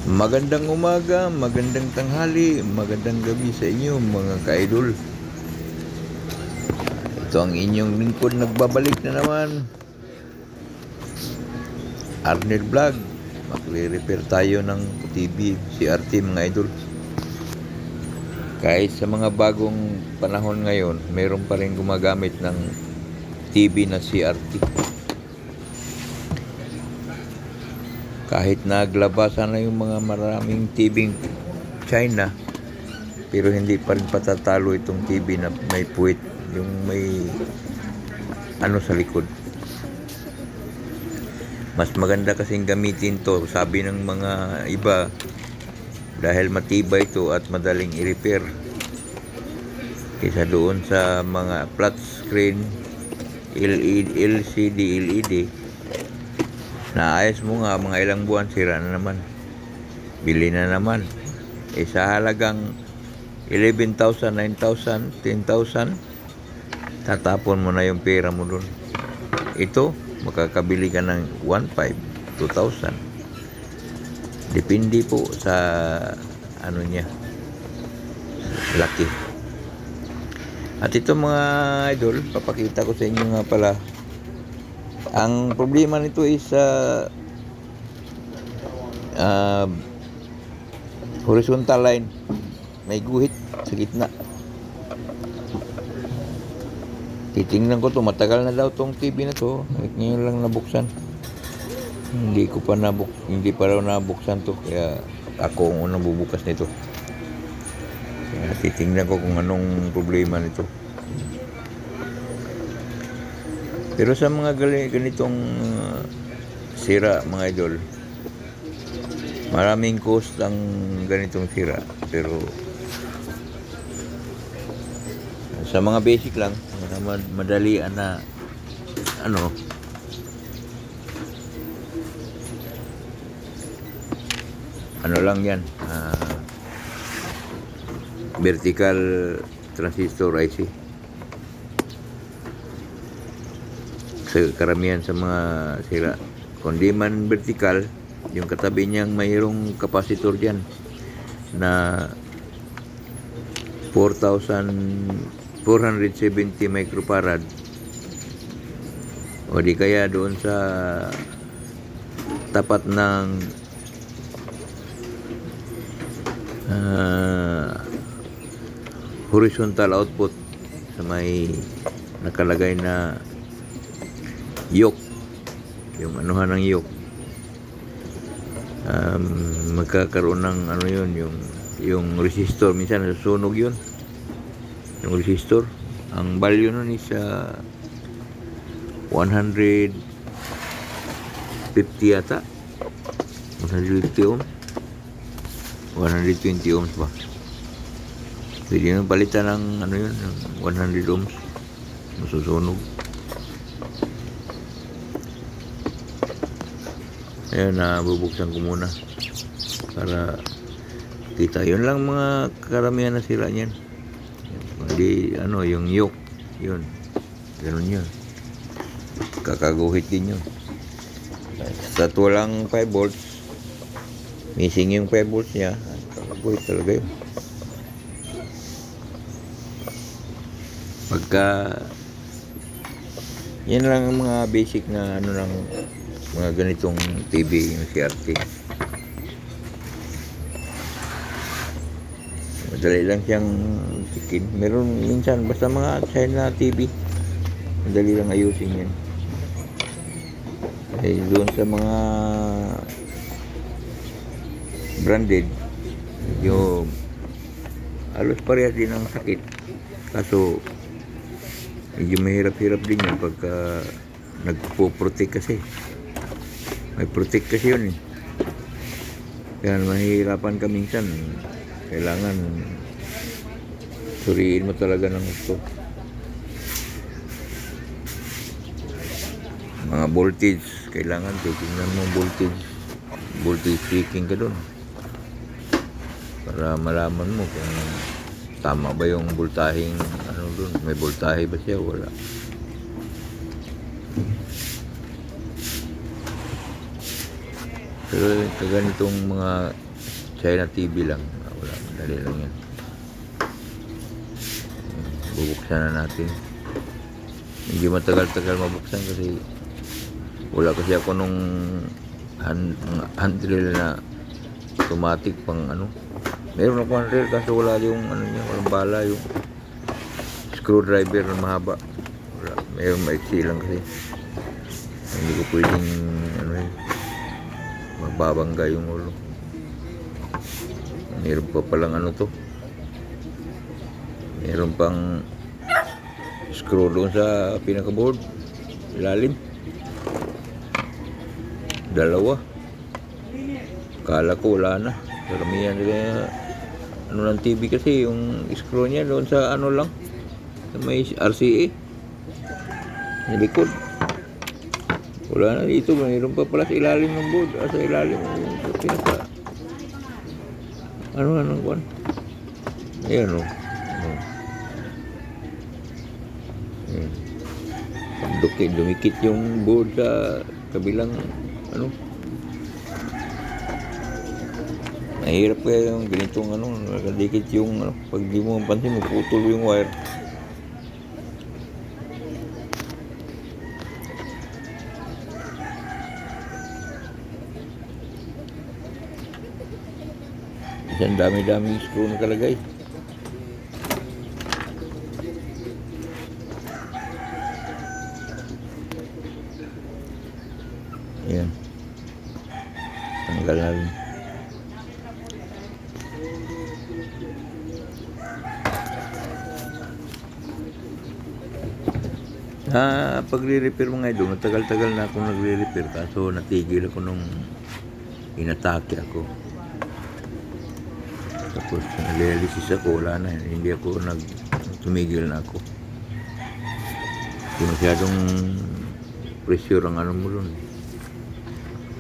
Magandang umaga, magandang tanghali, magandang gabi sa inyo mga ka-idol. Ito ang inyong lingkod nagbabalik na naman, Arnel Vlog. Magre-repair tayo ng TV, CRT mga idol. Kahit sa mga bagong panahon ngayon, mayroon pa rin gumagamit ng TV na CRT. Kahit naglabasan na yung mga maraming TV China, pero hindi pa rin patatalo itong TV na may puwit, yung may ano sa likod. Mas maganda kasing gamitin to, sabi ng mga iba, dahil matibay ito at madaling i-repair kaysa doon sa mga flat screen LED, LCD, LED na ayos mo nga mga ilang buwan sira na naman, bili na naman. Sa halagang 11,000, 9,000, 10,000, tatapon mo na yung pera mo dun. Ito makakabili ka ng 1,500, 2,000, depende po sa ano niya, laki. At ito mga idol, papakita ko sa inyo nga pala. Ang problema nito is horizontal line, may guhit sa gitna. Titingnan ko to, matagal na daw tong TV na to, ngayon lang nabuksan. Hindi pa raw nabuksan to, kaya ako ang unang bubukas nito. Kaya titingnan ko kung anong problema nito. Pero sa mga ganitong sira mga idol, maraming cost ang ganitong sira. Pero sa mga basic lang, madalian na ano lang yan, vertical transistor IC. Sa karamihan sa mga sira, kundi man vertical, yung katabi niyang mayroong kapasitor dyan na 4,470 microfarad, o di kaya doon sa tapat ng horizontal output sa may nakalagay na yoke, yung anuhan ng yoke, magkakaroon ng yung resistor, minsan nasusunog yun, yung resistor. Ang value nun is 150 yata, 150 ohms, 120 ohms ba. Pwede nyo palitan ng 100 ohms, masusunog. Ayan, bubuksan ko muna para kita. Yun lang mga karamihan na sira niyan. Hindi yung yoke, yun, ganun yun, kakaguhit din yun. Sa walang 5 volts, missing yung 5 volts niya, kakaguhit talaga yun. Pagka yan lang ang mga basic na lang mga ganitong TV, yung CRT. Madali lang siyang tikin. Meron minsan, basta mga China TV, madali lang ayusin yan. Doon sa mga branded, yung halos parehas din ang sakit. Kaso medyo mahirap-hirap din yan pagka nagpo-protect kasi. May protect kasi yun eh. Kaya mahirapan ka minsan. Kailangan suriin mo talaga ng gusto. Mga voltage, kailangan titingnan mo voltage checking ka dun para malaman mo kung tama ba yung voltaheng dun, may voltahe ba siya, wala. Pero kaganitong mga China TV lang. Wala, dali lang yan. Bubuksan na natin. Hindi matagal-tagal mabuksan kasi wala kasi ako nung handle na automatic pang ano. Meron ako handle kaso wala yung ano niya, walang bala yung screwdriver na mahaba. Wala, meron maiksi lang kasi. Hindi ko pwedeng ano eh, magbabangga yung ulo. Meron pa palang ano to. Meron pang screw doon sa pinaka-board. Ilalim. Dalawa. Kala ko wala na. Karamihan nila ano ng TV kasi yung screw niya doon sa ano lang. Sa may RCA. Sa likod. Wala na dito. Mayroon pa pala sa ilalim ng board. Sa ilalim sa pinaka. Anong kuwan? Ayan o. Dumikit yung board sa kabilang ano. Mahirap kaya yung ganitong ano, nakadikit yung ano, pag di mo pansin mo putol yung wire. Isang dami-daming screw nakalagay. Ayan. Tanggal na rin. Pagre-repair mga idol, matagal-tagal na akong nagre-repair kaso natigil ako nung inatake ako. Tapos nag-dialysis ako, wala na. Hindi ako tumigil na ako. Hindi masyadong pressure ang ano mo dun.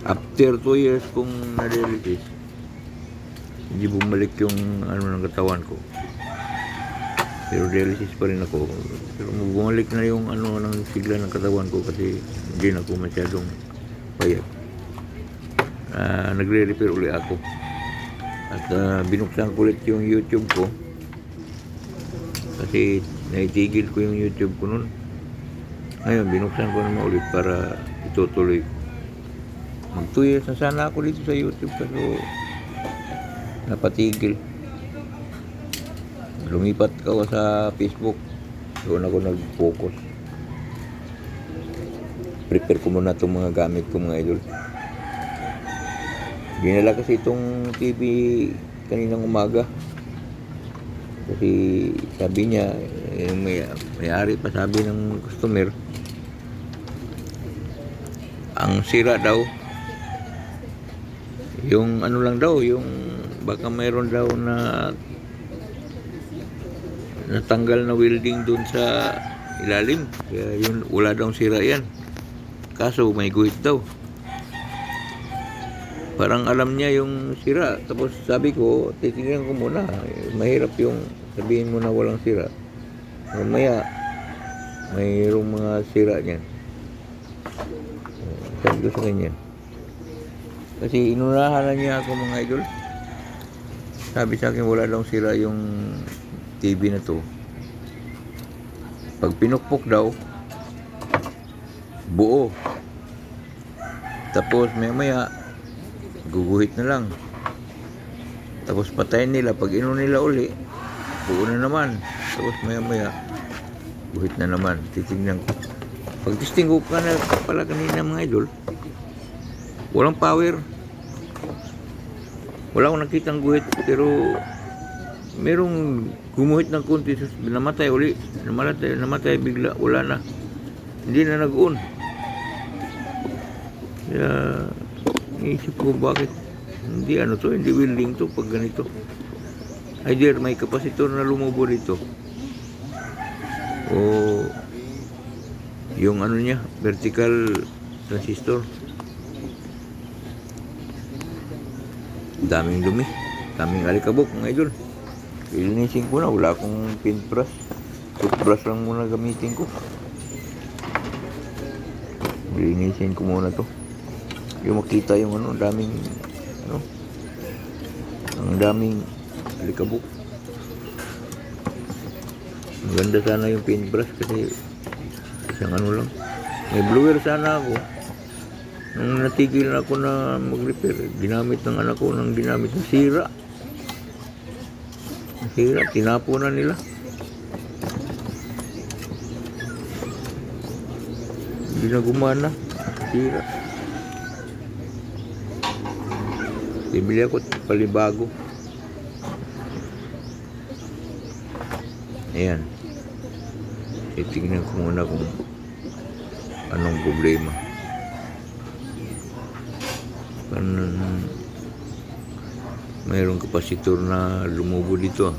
After 2 years kong na-dialysis, hindi bumalik yung ano ng katawan ko. Pero dialysis pa rin ako. Pero bumalik na yung ano ng sigla ng katawan ko kasi hindi na ako masyadong payat. Nagre-repair ulit ako. At binuksan ko ulit yung YouTube ko. Kasi naitigil ko yung YouTube ko nun. Ngayon, binuksan ko naman ulit para itutuloy ko. Mag 2 years na sana ako dito sa YouTube pero napatigil. Lumipat ako sa Facebook. Doon ako nag-focus. Prepare ko muna itong mga gamit ko mga idol. Ginala kasi itong TV kaninang umaga. Kasi sabi niya, may-ari pa sabi ng customer, ang sira daw, yung ano lang daw, yung baka mayroon daw na natanggal na welding dun sa ilalim. Kaya yun, wala daw sira yan. Kaso may guhit daw. Parang alam niya yung sira. Tapos sabi ko, titingnan ko muna. Mahirap yung sabihin mo na walang sira. Mamaya, mayroong mga sira niyan. Sabi ko sa kanya. Kasi inunahan na niya ako mga idol. Sabi sa akin, wala daw sira yung TV na to. Pag pinukpok daw, buo. Tapos maya guguhit na lang. Tapos patayin nila. Pag ino nila uli, buo na naman. Tapos maya guhit na naman. Titignan ko. Pag testing ko ka na pala kanina mga idol, walang power. Wala akong nakitang guhit. Pero merong gumuhit ng konti. Namatay uli. Namatay bigla. Wala na. Hindi na nag-on. Kaya iisip ko bakit hindi ano to, hindi welding to pag ganito. Either may kapasitor na lumubo dito o yung ano niya, vertical transistor. Daming dumi, daming alikabok mga idol. Ilinisin ko na, wala akong paintbrush. Toothbrush lang muna gamitin ko. Ilinisin ko muna to. Yung makita yung ano, daming ano, Ang daming alikabok. Maganda sana yung paintbrush kasi isang ano lang. May blower sana ako. Nung natigil na ako na mag-repair, ginamit ng anak ko ng ginamit. Nasira. Nasira, tinapo na nila. Hindi na gumana. Nasira. Bibili ako palibago. Ayan. Titignan ko muna kung anong problema. Mayroong kapasitor na lumubo dito.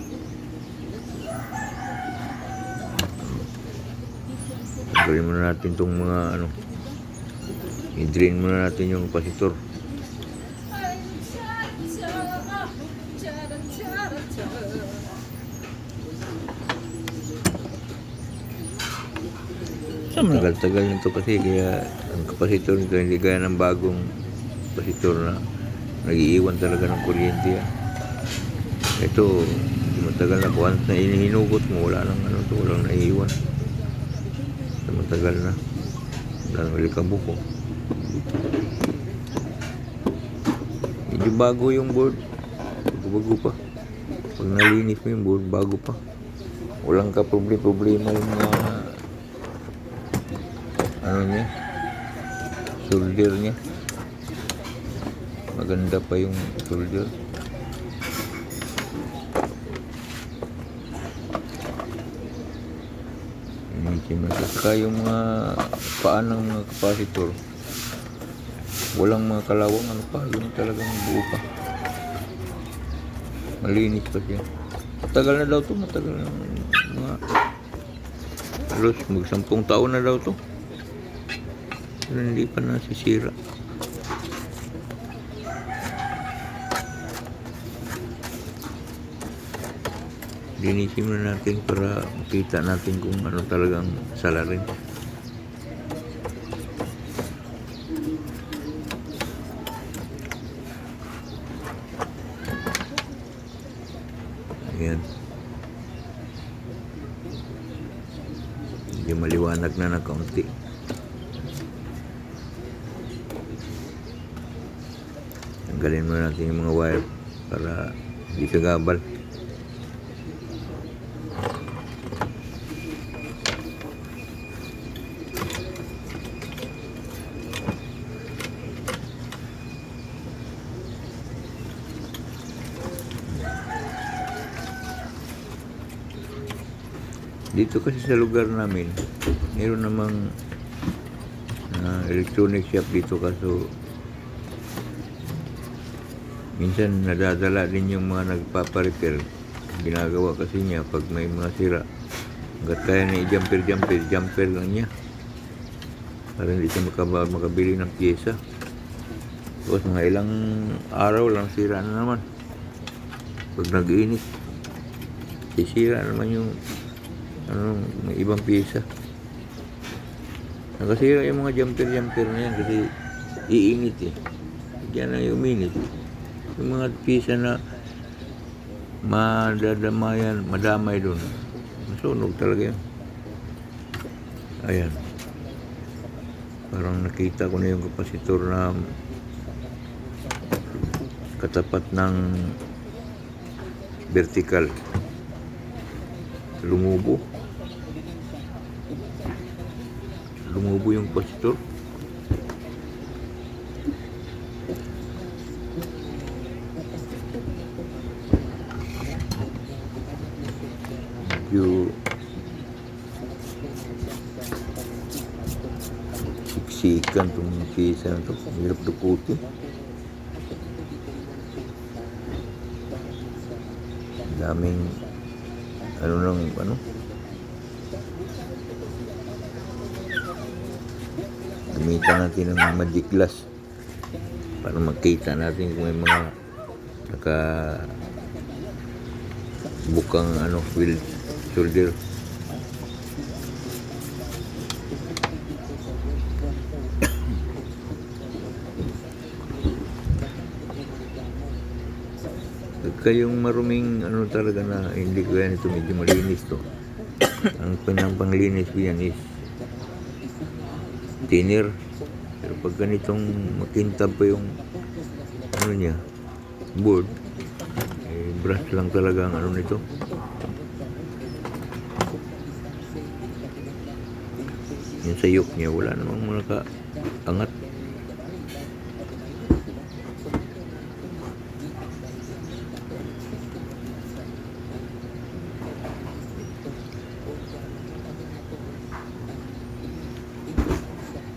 Tanggalin muna natin itong mga ano. I-drain muna natin yung kapasitor. Tagal-tagal nito kasi kaya ang kapasitor nito hindi gaya ng bagong kapasitor na nag-iiwan talaga ng kuryente. Ito, matagal na once na hinugot mo, wala nang ano to, walang naiiwan. Matagal na. Wala nang alikabok ko. Medyo bago yung board. Bago pa. Pag nalinis mo yung board, bago pa. Walang ka problema yung mga ano niya, solder niya. Maganda pa yung solder. Saka yung mga paan ng mga kapasitor, walang mga kalawang ano pa, yung talagang buo pa. Malinis pa siya. Matagal na daw to, matagal na mga halos mag-10 taon na daw to. Pero hindi pa nasisira. Linisin na natin para makita natin kung ano talagang salarin. Ayan. Medyo maliwanag na kaunti. Tanggalin muna natin yung mga wire para hindi kagabal. Dito kasi sa lugar namin, meron namang electronic shop dito, kaso minsan nadadala din yung mga nagpaparepair. Ginagawa kasi niya pag may mga sira, hanggat kaya na jumper lang niya para hindi siya makabili ng pyesa. Tapos mga ilang araw lang sira na naman. Pag nag-init, sisira naman yung may ibang pyesa. Nakasira yung mga jumper na yan kasi iinit Diyan na yung uminit. Yung mga pyesa na madamay doon, masunog talaga yan. Ayan. Parang nakita ko na yung kapasitor na katapat ng vertical. Lumubo yung kapasitor. Medyo siksikan itong pyesa na ito. Hirap dukutin. Daming gamitan natin ng magic glass para makita natin kung may mga bukang wheel solder. Kayong maruming ano talaga na hindi ko yan ito medyo malinis to. Ang panglinis ko yan is thinner. Pero pag ganitong makintab pa yung ano niya, board, eh, brush lang talaga ang ano nito. Yung sayok niya, wala namang nakaangat.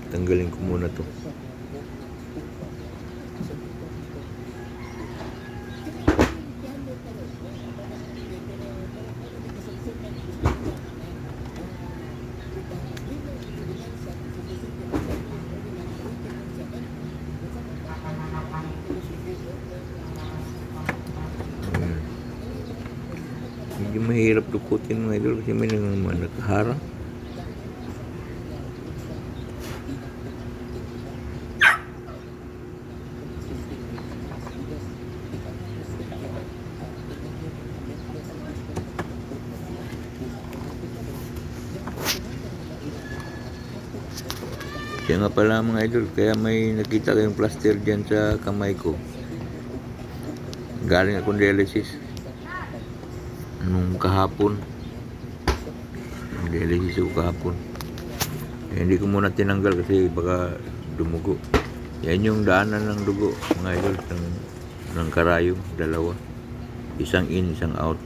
Tanggalin ko muna to. Ayan. Medyo mahirap dukutin mga idol kasi may nakaharang. Kaya nga pala mga idol, kaya may nakita kayong plaster dyan sa kamay ko. Galing akong dialysis. Nung kahapon. Dialysis ako kahapon. Eh, hindi ko muna tinanggal kasi baka dumugo. Yan yung daanan ng dugo mga idol ng karayom, dalawa. Isang in, isang out.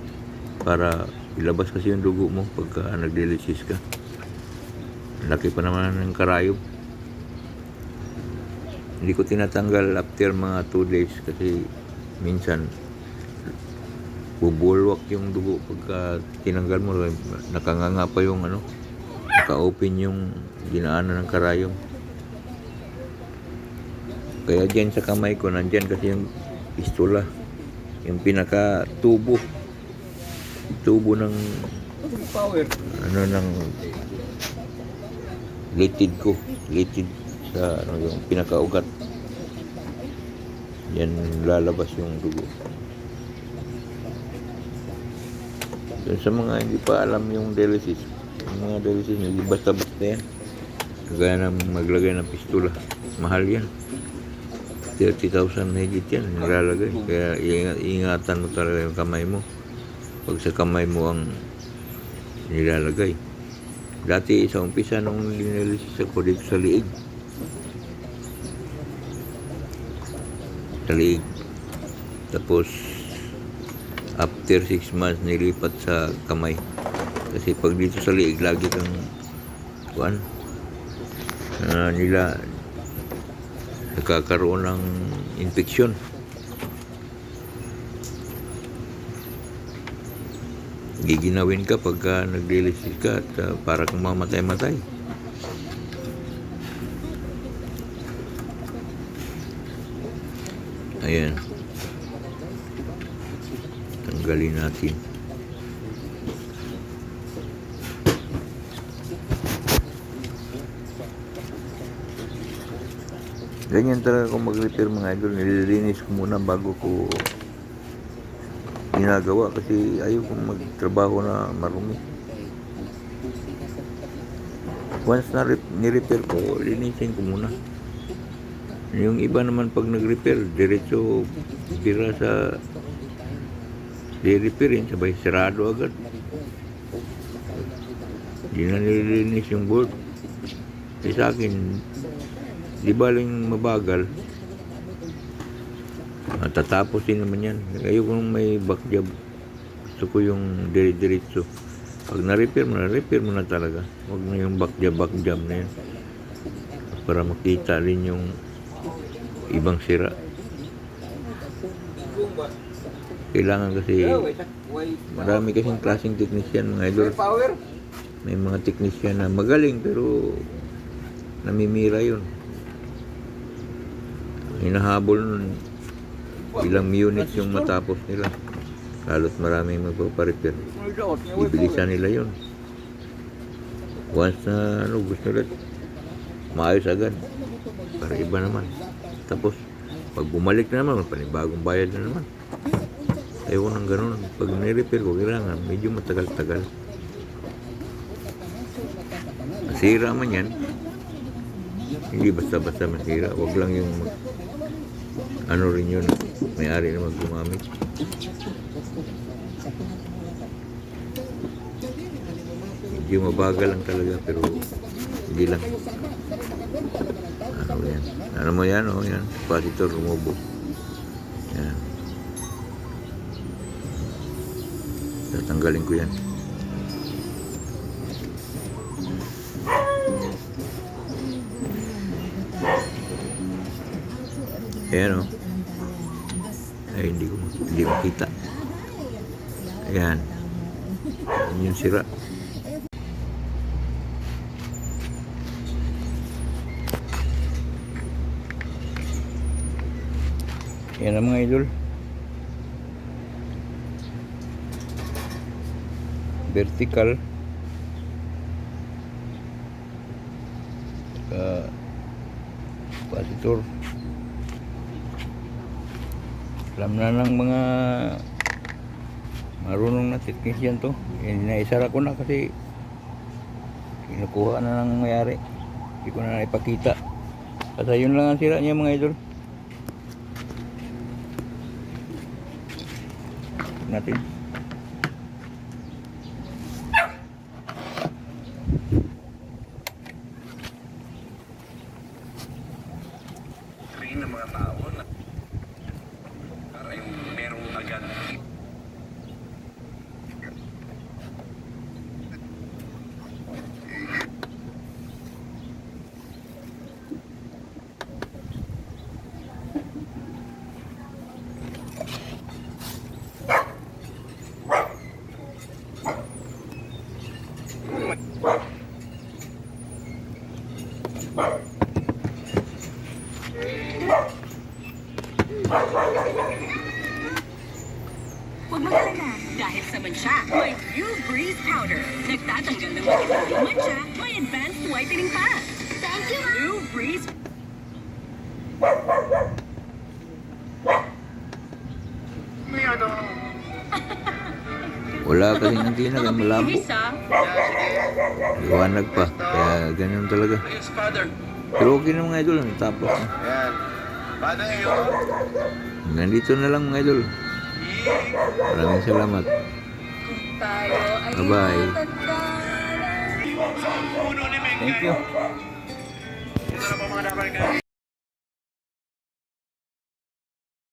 Para ilabas kasi yung dugo mo pagka nag-dialysis ka. Laki pa naman ng karayom. Hindi ko tinatanggal after mga 2 days kasi minsan bubulwak yung dugo pagka tinanggal mo, nakanganga pa yung ano, naka-open yung dinaanan ng karayom. Kaya dyan sa kamay ko, nandyan kasi yung pistula, yung pinaka tubo ng ano ng litid sa ano, yung pinakaugat. Yan lalabas yung dugo. Doon sa mga hindi pa alam yung dialysis, yung mga dialysis hindi basta-basta yan. Kagaya ng maglagay ng pistula, mahal yan. 30,000 higit yan nilalagay. Kaya ingatan mo talaga yung kamay mo pag sa kamay mo ang nilalagay. Dati sa umpisa nung dialysis ako dito sa liig, tapos after 6 months nilipat sa kamay kasi pag dito sa liig lagi kang nila nakakaroon ng infeksyon. Giginawin ka pagka nag-dialysis ka at para kang mamatay-matay. Ayan. Tanggalin natin. Ganyan talaga kung mag-repair mga idol. Nililinis ko muna bago ko ginagawa kasi ayaw kong magtrabaho na marumi. Once na ni-repair ko, linisin ko muna. Yung iba naman pag nag-repair, diretso pira sa di-repairin, sabay sarado agad. Di na nililinis yung board. Eh sa akin, di baling mabagal. Tatapos din naman yan. Ayoko nung may back job. Gusto ko yung diretso. Pag na-repair mo na talaga. Huwag na yung back job na yan. Para makita rin yung ibang sira. Kailangan kasi marami kasing klaseng technician mga idol. May mga technician na magaling pero namimira yun. Hinahabol nun ilang units yung matapos nila. Lalo't maraming magpaparepair. Ibilisan nila yun. Once na gusto nila maayos agad para iba naman. Tapos pag bumalik na naman, panibagong bayad na naman. Ayaw ko ng ganun. Pag nirepair ko, kailangan medyo matagal-tagal. Masira man yan. Hindi basta-basta masira. Huwag lang yung ano rin yun. May-ari na mag-gumamit. Medyo mabagal lang talaga pero hindi lang. Ano yan? Ano mo yan? Oh, yan. Capacitor rumobo. Yan. Tatanggalin ko yan. Ayan o. Ay, hindi makita. Ayan. Yan yung sira. Yan ang mga idol. Vertical. Capacitor. Alam na ng mga marunong na technician to. Naisara ko na kasi kinukuha na ng mayari. Hindi ko na naipakita. Kasi yun lang ang sira niya mga idol. Natin. Rin ng mga tao na para yung merong agad. Huwag mag-alala. Dahil sa mancha, may View Breeze Powder. Nagtatanggal ng matindang mancha, may advanced whitening pa. Thank you, Mom! View Breeze... May ano? Wala kasi hindi na kaya malabo. Nakabihis, ah. Liwanag pa. Kaya ganyan talaga. Yes, Father. Pero okay na mga idol. Natapos na. Yan. Paano yun? Nandito na lang mga idol. Maraming salamat. Tayo ay Bye-bye. Puno ni Mengay. Thank you. Ito na po mga dapat guys.